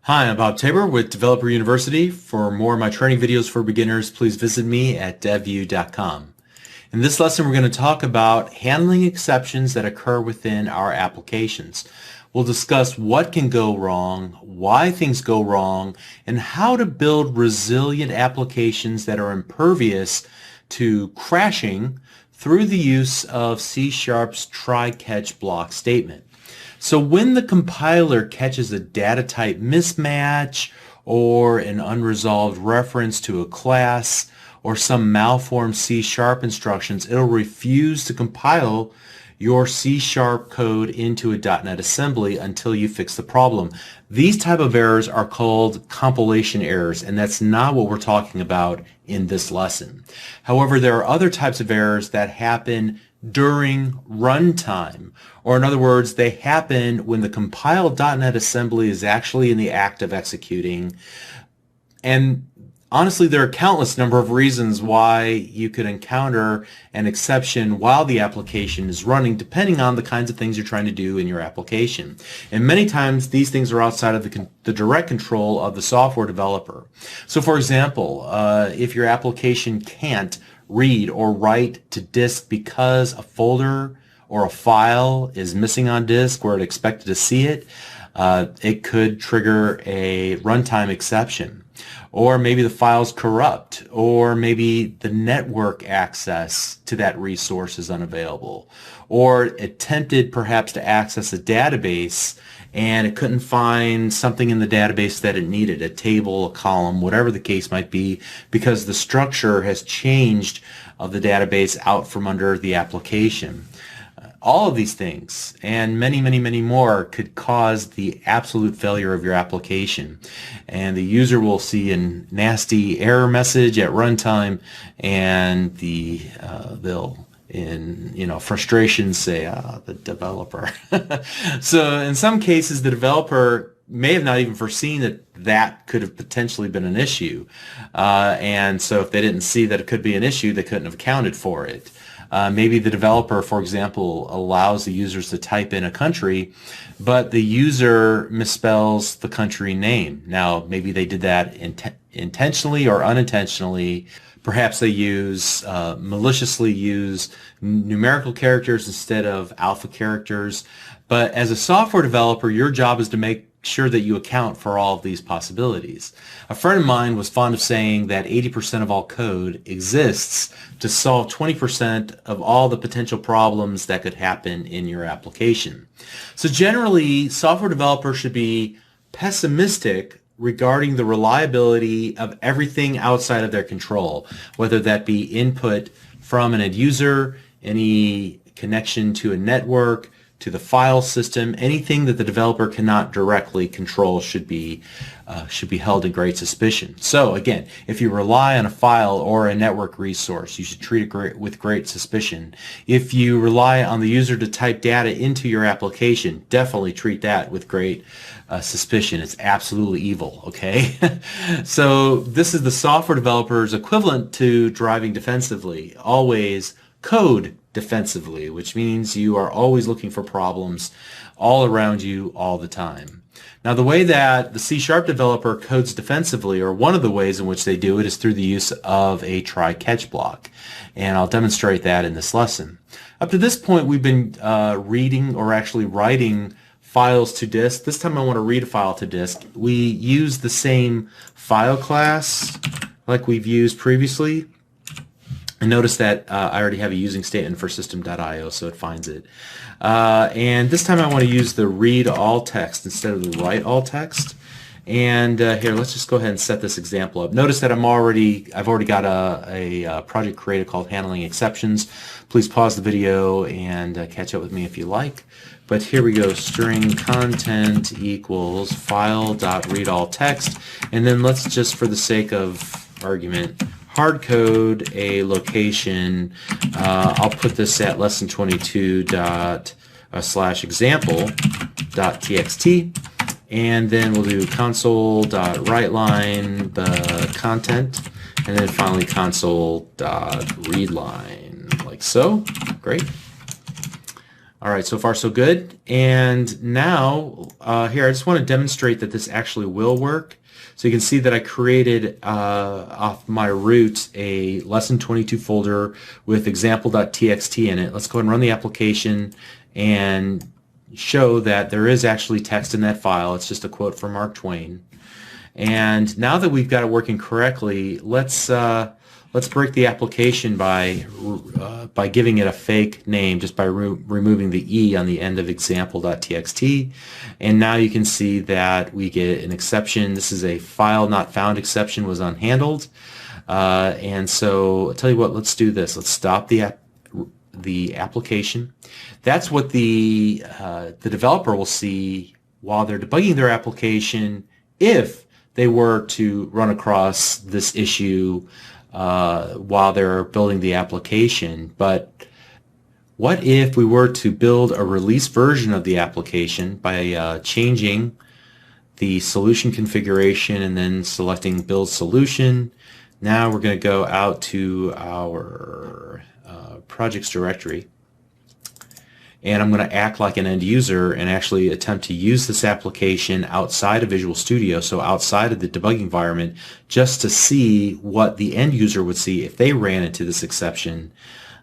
Hi, I'm Bob Tabor with Developer University. For more of my training videos for beginners, please visit me at devview.com. In this lesson, we're going to talk about handling exceptions that occur within our applications. We'll discuss what can go wrong, why things go wrong, and how to build resilient applications that are impervious to crashing through the use of C#'s try-catch block statement. So when the compiler catches a data type mismatch or an unresolved reference to a class or some malformed C# instructions, it'll refuse to compile your C# code into a .NET assembly until you fix the problem. These type of errors are called compilation errors, and that's not what we're talking about in this lesson. However, there are other types of errors that happen during runtime, or in other words, they happen when the compiled .NET assembly is actually in the act of executing. And honestly, there are countless number of reasons why you could encounter an exception while the application is running, depending on the kinds of things you're trying to do in your application. And many times, these things are outside of the direct control of the software developer. So for example, if your application can't read or write to disk because a folder or a file is missing on disk where it expected to see it, it could trigger a runtime exception. Or maybe the file's corrupt, or maybe the network access to that resource is unavailable, or attempted perhaps to access a database and it couldn't find something in the database that it needed, a table, a column, whatever the case might be, because the structure has changed of the database out from under the application. All of these things and many, many, many more could cause the absolute failure of your application. And the user will see a nasty error message at runtime, and they'll in frustration say, the developer. So in some cases, the developer may have not even foreseen that that could have potentially been an issue. And so if they didn't see that it could be an issue, they couldn't have accounted for it. Maybe the developer, for example, allows the users to type in a country, but the user misspells the country name. Now, maybe they did that intentionally or unintentionally. Perhaps they maliciously use numerical characters instead of alpha characters. But as a software developer, your job is to make sure that you account for all of these possibilities. A friend of mine was fond of saying that 80% of all code exists to solve 20% of all the potential problems that could happen in your application. So generally, software developers should be pessimistic regarding the reliability of everything outside of their control, whether that be input from an end user, any connection to a network, to the file system. Anything that the developer cannot directly control should be held in great suspicion. So again, if you rely on a file or a network resource, you should treat it with great suspicion. If you rely on the user to type data into your application, definitely treat that with great suspicion. It's absolutely evil, okay? So this is the software developer's equivalent to driving defensively. Always code defensively, which means you are always looking for problems all around you all the time. Now, the way that the C# developer codes defensively, or one of the ways in which they do it, is through the use of a try-catch block. And I'll demonstrate that in this lesson. Up to this point, we've been reading or actually writing files to disk. This time I want to read a file to disk. We use the same file class like we've used previously. And notice that I already have a using statement for system.io, so it finds it. And this time I want to use the read all text instead of the write all text. And here, let's just go ahead and set this example up. Notice that I've already got a project created called Handling Exceptions. Please pause the video and catch up with me if you like. But here we go, string content equals file.readAllText. And then let's just, for the sake of argument, hard code a location. I'll put this at lesson22./example.txt, and then we'll do console.writeLine the content, and then finally console.readLine, like so. Great. All right, so far so good. And now here, I just want to demonstrate that this actually will work. So you can see that I created off my root a lesson 22 folder with example.txt in it. Let's go ahead and run the application and show that there is actually text in that file. It's just a quote from Mark Twain. And now that we've got it working correctly, let's break the application by giving it a fake name, just by removing the E on the end of example.txt. And now you can see that we get an exception. This is a file not found exception, was unhandled. And so I'll tell you what, let's do this. Let's stop the application. That's what the developer will see while they're debugging their application if they were to run across this issue while they're building the application. But what if we were to build a release version of the application by changing the solution configuration and then selecting build solution? Now we're going to go out to our projects directory, and I'm going to act like an end user and actually attempt to use this application outside of Visual Studio, so outside of the debugging environment, just to see what the end user would see if they ran into this exception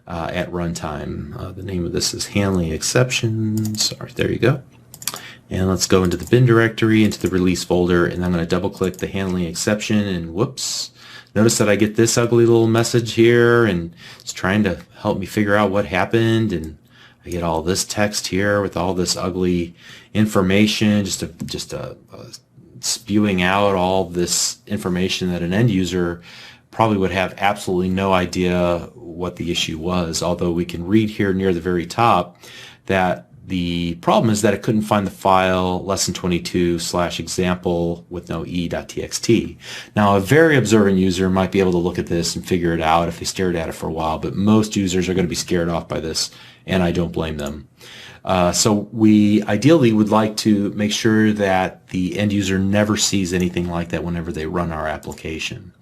at runtime. The name of this is handling exceptions. All right, there you go. And let's go into the bin directory, into the release folder, and I'm going to double click the handling exception, and whoops. Notice that I get this ugly little message here, and it's trying to help me figure out what happened, and I get all this text here with all this ugly information, just spewing out all this information that an end user probably would have absolutely no idea what the issue was. Although we can read here near the very top that the problem is that it couldn't find the file lesson22/example with no e.txt. Now, a very observant user might be able to look at this and figure it out if they stared at it for a while, but most users are going to be scared off by this, and I don't blame them. So we ideally would like to make sure that the end user never sees anything like that whenever they run our application.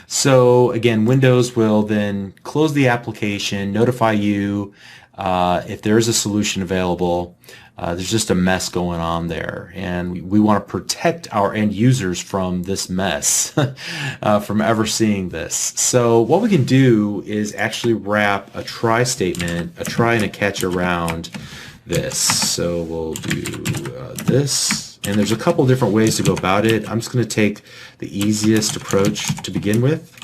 So again, Windows will then close the application, notify you if there is a solution available. There's just a mess going on there, and we want to protect our end users from this mess, from ever seeing this. So what we can do is actually wrap a try statement, a try and a catch around this. So we'll do this, and there's a couple different ways to go about it. I'm just going to take the easiest approach to begin with.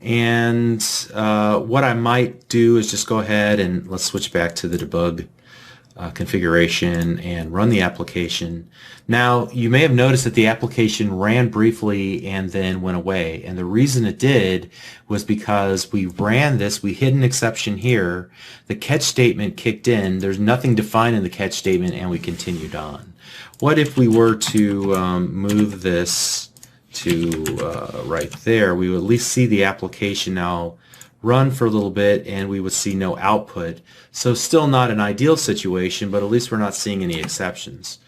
And what I might do is just go ahead and let's switch back to the debug configuration and run the application. Now, you may have noticed that the application ran briefly and then went away. And the reason it did was because we ran this, we hit an exception here, the catch statement kicked in, there's nothing defined in the catch statement, and we continued on. What if we were to move this to right there? We would at least see the application now run for a little bit, and we would see no output. So still not an ideal situation, but at least we're not seeing any exceptions.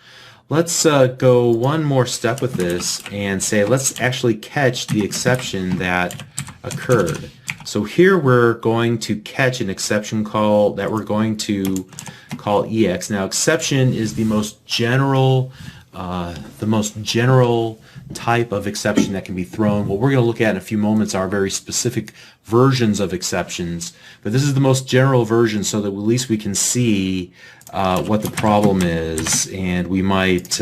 Let's go one more step with this and say let's actually catch the exception that occurred. So here we're going to catch an exception call that we're going to call EX. Now, exception is the most general type of exception that can be thrown. What we're going to look at in a few moments are very specific versions of exceptions, but this is the most general version, so that at least we can see what the problem is, and we might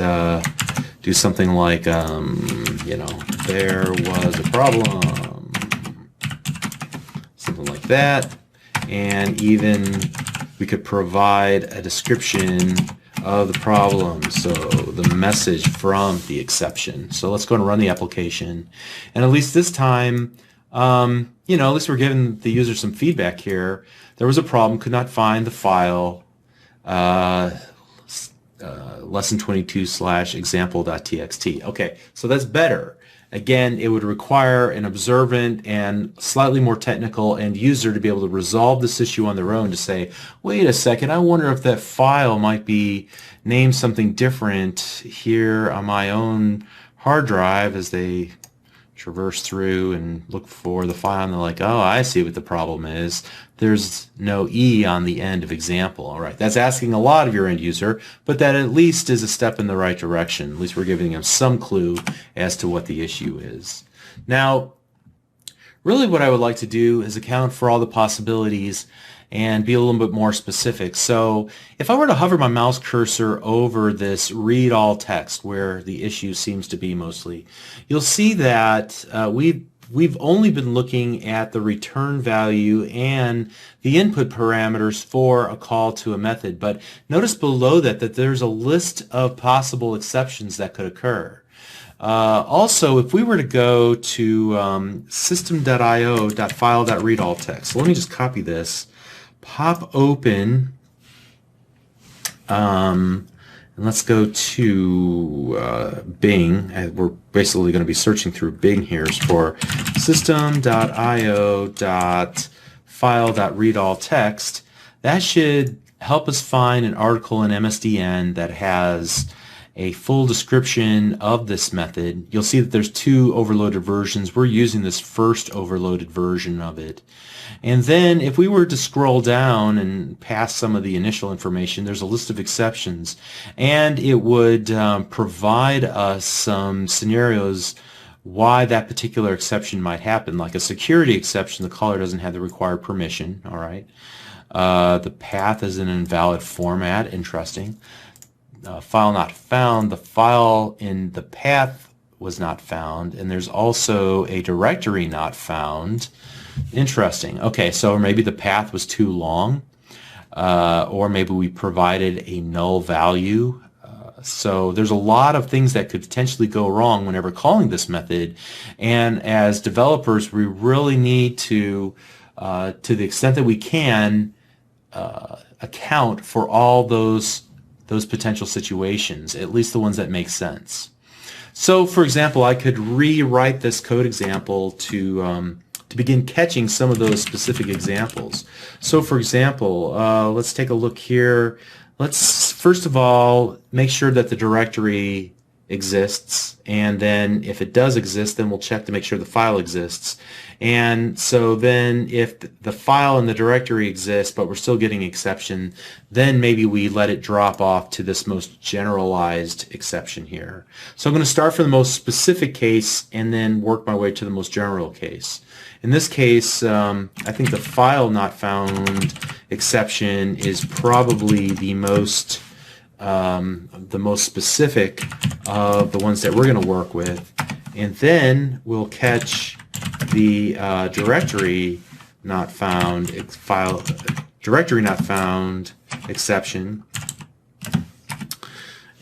do something like, there was a problem, something like that, and even we could provide a description of the problem, so the message from the exception. So let's go and run the application, and at least this time, at least we're giving the user some feedback here. There was a problem, could not find the file lesson22/example.txt. Okay, so that's better. Again, it would require an observant and slightly more technical end user to be able to resolve this issue on their own, to say, wait a second, I wonder if that file might be named something different here on my own hard drive, as they traverse through and look for the file, and they're like, oh, I see what the problem is. There's no E on the end of example. All right, that's asking a lot of your end user, but that at least is a step in the right direction. At least we're giving them some clue as to what the issue is. Now, really what I would like to do is account for all the possibilities and be a little bit more specific. So if I were to hover my mouse cursor over this read all text where the issue seems to be mostly, you'll see that we've only been looking at the return value and the input parameters for a call to a method. But notice below that there's a list of possible exceptions that could occur. Also, if we were to go to system.io.file.readAllText, so let me just copy this, pop open, and let's go to Bing. We're basically going to be searching through Bing here for system.io.file.readAllText. That should help us find an article in MSDN that has a full description of this method. You'll see that there's two overloaded versions. We're using this first overloaded version of it. And then if we were to scroll down and past some of the initial information, there's a list of exceptions, and it would provide us some scenarios why that particular exception might happen. Like a security exception, the caller doesn't have the required permission. All right. The path is in an invalid format. Interesting. File not found. The file in the path was not found, and there's also a directory not found. Interesting. Okay, so maybe the path was too long, or maybe we provided a null value. So there's a lot of things that could potentially go wrong whenever calling this method, and as developers, we really need to the extent that we can, account for all those potential situations, at least the ones that make sense. So, for example, I could rewrite this code example to begin catching some of those specific examples. So, for example, let's take a look here. Let's first of all make sure that the directory exists, and then if it does exist, then we'll check to make sure the file exists. And so then if the file and the directory exist but we're still getting exception, then maybe we let it drop off to this most generalized exception here. So I'm going to start from the most specific case and then work my way to the most general case. In this case, I think the file not found exception is probably the most specific of the ones that we're going to work with, and then we'll catch the directory not found exception,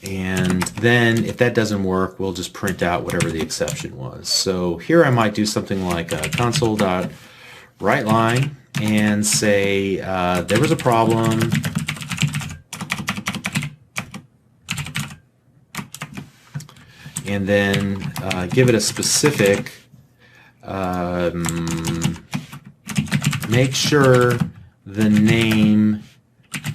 and then if that doesn't work, we'll just print out whatever the exception was. So here I might do something like console.writeLine and say there was a problem. And then give it a specific, make sure the name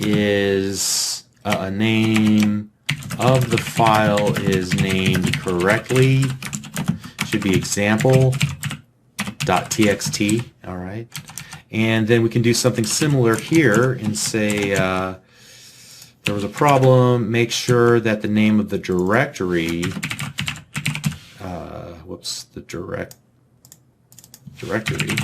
is, a name of the file is named correctly. Should be example.txt, all right? And then we can do something similar here and say, there was a problem, make sure that the name of the directory, directory.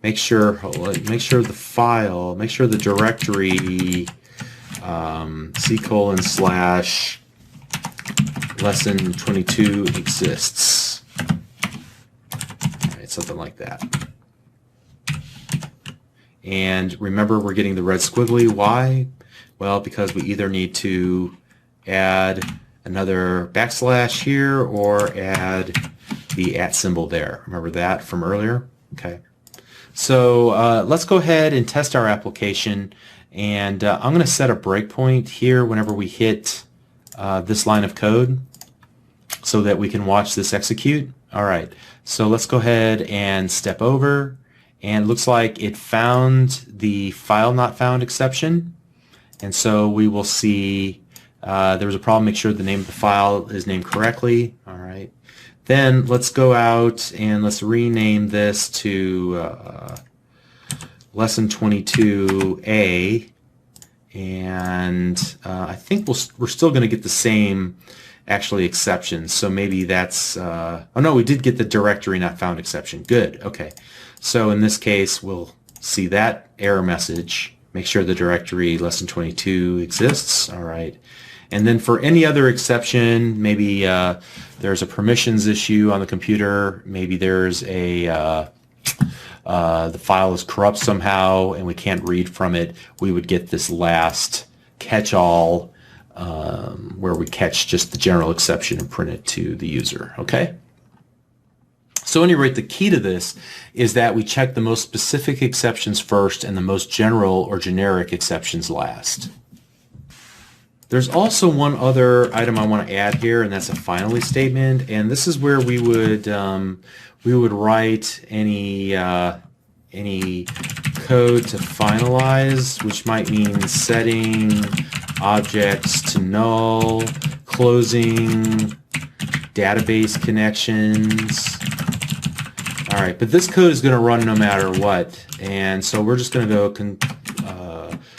Make sure the file, make sure the directory C:/lesson 22 exists. All right, something like that. And remember, we're getting the red squiggly. Why? Well, because we either need to add another backslash here or add the @ symbol there. Remember that from earlier? Okay. So let's go ahead and test our application, and I'm going to set a breakpoint here whenever we hit this line of code so that we can watch this execute. All right, so let's go ahead and step over, and it looks like it found the file not found exception, and so we will see there was a problem. Make sure the name of the file is named correctly. All right. Then let's go out and let's rename this to lesson 22A, and I think we're still going to get the same actually exceptions. So maybe that's oh no, we did get the directory not found exception. Good. Okay. So in this case, we'll see that error message. Make sure the directory lesson 22 exists. All right. And then for any other exception, maybe there's a permissions issue on the computer. Maybe there's a the file is corrupt somehow and we can't read from it. We would get this last catch-all where we catch just the general exception and print it to the user. Okay? So at any rate, the key to this is that we check the most specific exceptions first and the most general or generic exceptions last. There's also one other item I want to add here, and that's a finally statement. And this is where we would write any code to finalize, which might mean setting objects to null, closing database connections. All right, but this code is going to run no matter what, and so we're just going to go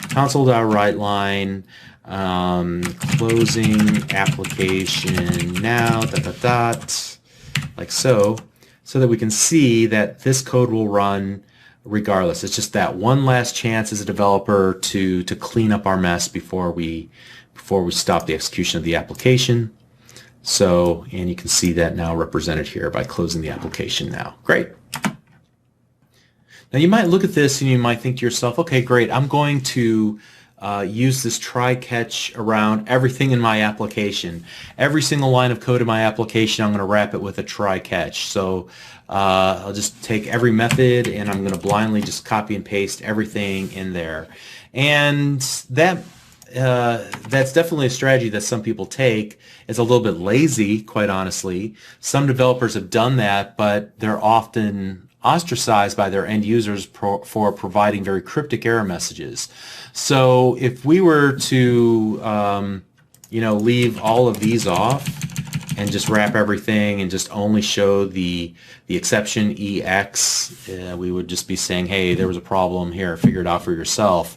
console.writeLine. Closing application now, like so that we can see that this code will run regardless. It's just that one last chance as a developer to clean up our mess before we stop the execution of the application. So, and you can see that now represented here by closing the application now. Great. Now you might look at this and you might think to yourself, okay, great, I'm going to use this try-catch around everything in my application. Every single line of code in my application, I'm going to wrap it with a try-catch. So I'll just take every method and I'm going to blindly just copy and paste everything in there. And that's definitely a strategy that some people take. It's a little bit lazy, quite honestly. Some developers have done that, but they're often ostracized by their end users for providing very cryptic error messages. So if we were to leave all of these off and just wrap everything and just only show the exception EX, we would just be saying, hey, there was a problem here, figure it out for yourself.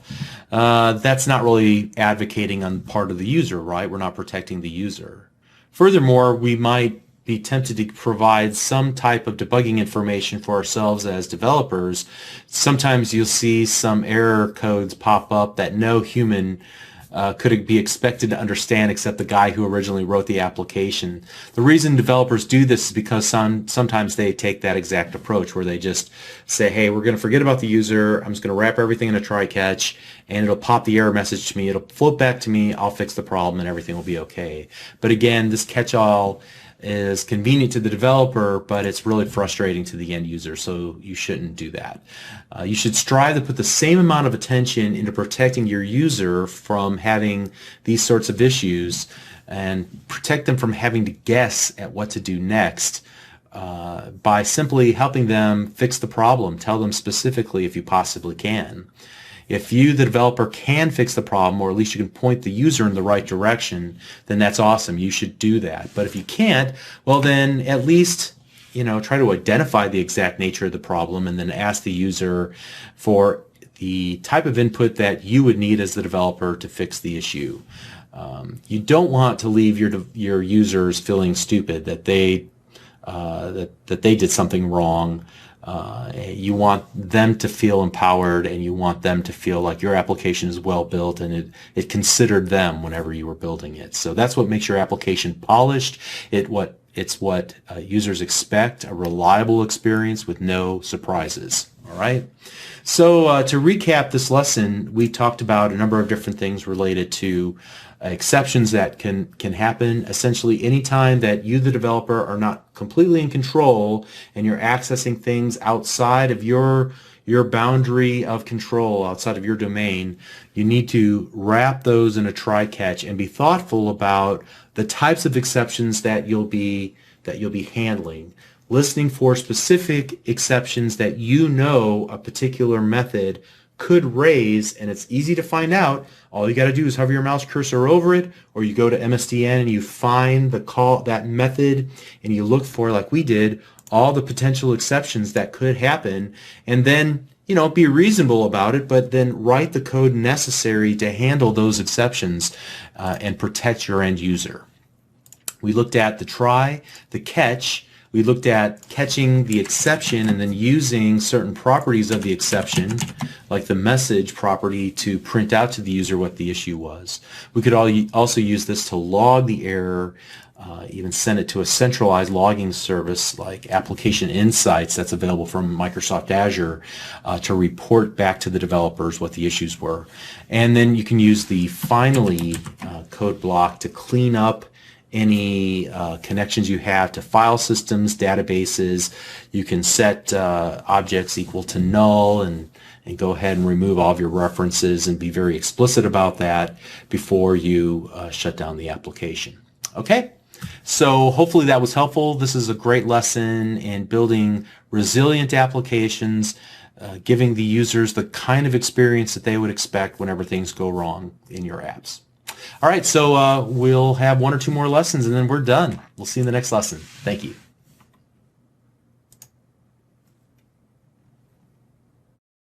That's not really advocating on the part of the user, right? We're not protecting the user. Furthermore, we might be tempted to provide some type of debugging information for ourselves as developers. Sometimes you'll see some error codes pop up that no human could be expected to understand except the guy who originally wrote the application. The reason developers do this is because sometimes they take that exact approach where they just say, hey, we're going to forget about the user, I'm just going to wrap everything in a try-catch, and it'll pop the error message to me, it'll float back to me, I'll fix the problem, and everything will be okay. But again, this catch-all is convenient to the developer, but it's really frustrating to the end user, so you shouldn't do that. You should strive to put the same amount of attention into protecting your user from having these sorts of issues and protect them from having to guess at what to do next by simply helping them fix the problem. Tell them specifically if you possibly can. If you, the developer, can fix the problem, or at least you can point the user in the right direction, then that's awesome. You should do that. But if you can't, well then at least try to identify the exact nature of the problem and then ask the user for the type of input that you would need as the developer to fix the issue. You don't want to leave your users feeling stupid that they did something wrong. You want them to feel empowered, and you want them to feel like your application is well built and it considered them whenever you were building it. So that's what makes your application polished. It's what users expect, a reliable experience with no surprises. All right. So to recap this lesson, we talked about a number of different things related to exceptions that can happen. Essentially, anytime that you, the developer, are not completely in control and you're accessing things outside of your boundary of control, outside of your domain, you need to wrap those in a try-catch and be thoughtful about the types of exceptions that you'll be handling. Listening for specific exceptions that a particular method could raise, and it's easy to find out. All you got to do is hover your mouse cursor over it, or you go to MSDN and you find the call, that method, and you look for, like we did, all the potential exceptions that could happen, and then be reasonable about it, but then write the code necessary to handle those exceptions and protect your end user. We looked at the try, the catch. We looked at catching the exception and then using certain properties of the exception, like the message property, to print out to the user what the issue was. We could also use this to log the error, even send it to a centralized logging service like Application Insights that's available from Microsoft Azure to report back to the developers what the issues were. And then you can use the finally code block to clean up any connections you have to file systems, databases. You can set objects equal to null and go ahead and remove all of your references and be very explicit about that before you shut down the application. Okay, so hopefully that was helpful. This is a great lesson in building resilient applications, giving the users the kind of experience that they would expect whenever things go wrong in your apps. All right, so we'll have one or two more lessons and then we're done. We'll see you in the next lesson. Thank you.